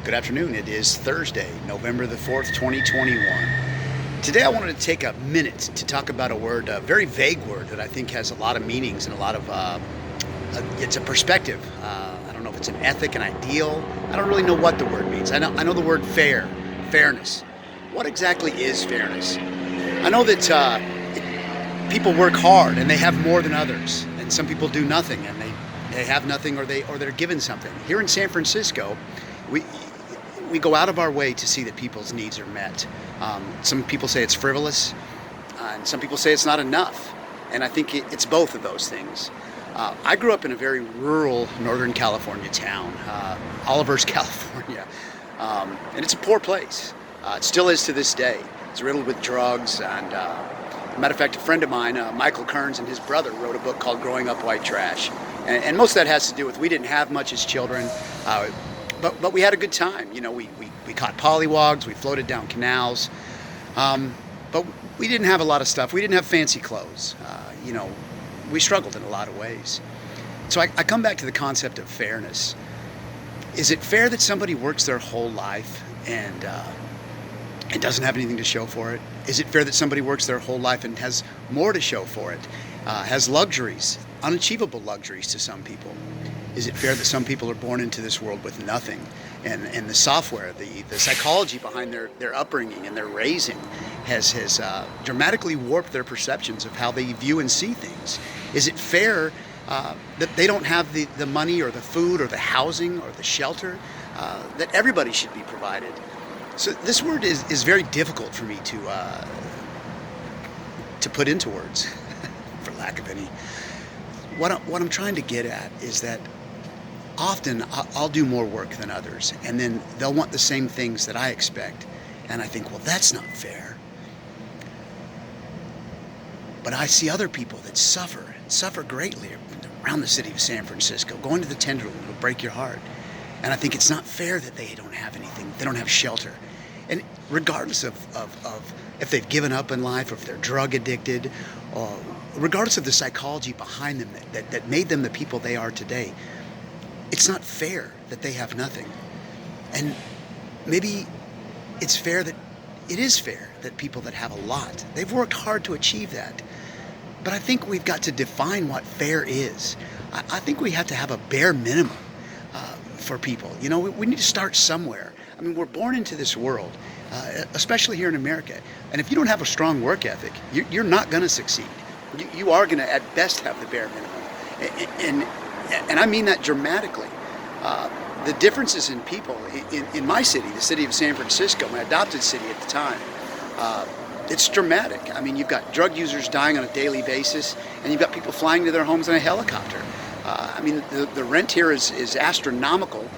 Good afternoon. It is Thursday, November the 4th, 2021. Today I wanted to take a minute to talk about a word, a very vague word that I think has a lot of meanings and a lot of, it's a perspective. I don't know if it's an ethic, an ideal. I don't really know what the word means. I know the word fair, fairness. What exactly is fairness? I know that people work hard and they have more than others, and some people do nothing and they have nothing, or they're given something. Here in San Francisco, we go out of our way to see that people's needs are met. Some people say it's frivolous, and some people say it's not enough. And I think it's both of those things. I grew up in a very rural Northern California town, Olivos, California, and it's a poor place. It still is to this day. It's riddled with drugs, and matter of fact, a friend of mine, Michael Kearns, and his brother wrote a book called Growing Up White Trash. And most of that has to do with we didn't have much as children. But we had a good time. You know, we caught pollywogs, we floated down canals, but we didn't have a lot of stuff. We didn't have fancy clothes. We struggled in a lot of ways. So I come back to the concept of fairness. Is it fair that somebody works their whole life and doesn't have anything to show for it? Is it fair that somebody works their whole life and has more to show for it, has luxuries, unachievable luxuries to some people? Is it fair that some people are born into this world with nothing, and the software, the psychology behind their upbringing and their raising has dramatically warped their perceptions of how they view and see things? Is it fair that they don't have the money or the food or the housing or the shelter that everybody should be provided? So this word is very difficult for me to put into words, for lack of any. What I'm trying to get at is that often I'll do more work than others, and then they'll want the same things that I expect. And I think, well, that's not fair. But I see other people that suffer greatly around the city of San Francisco. Going to the Tenderloin will break your heart. And I think it's not fair that they don't have anything. They don't have shelter. And regardless of if they've given up in life, or if they're drug addicted, or regardless of the psychology behind them that made them the people they are today, it's not fair that they have nothing. And maybe it is fair that people that have a lot, they've worked hard to achieve that. But I think we've got to define what fair is. I think we have to have a bare minimum for people. You know, we need to start somewhere. I mean, we're born into this world, especially here in America. And if you don't have a strong work ethic, you're not going to succeed. You are going to, at best, have the bare minimum. And I mean that dramatically. The differences in people in my city, the city of San Francisco, my adopted city at the time, it's dramatic. I mean, you've got drug users dying on a daily basis, and you've got people flying to their homes in a helicopter. I mean, the rent here is astronomical.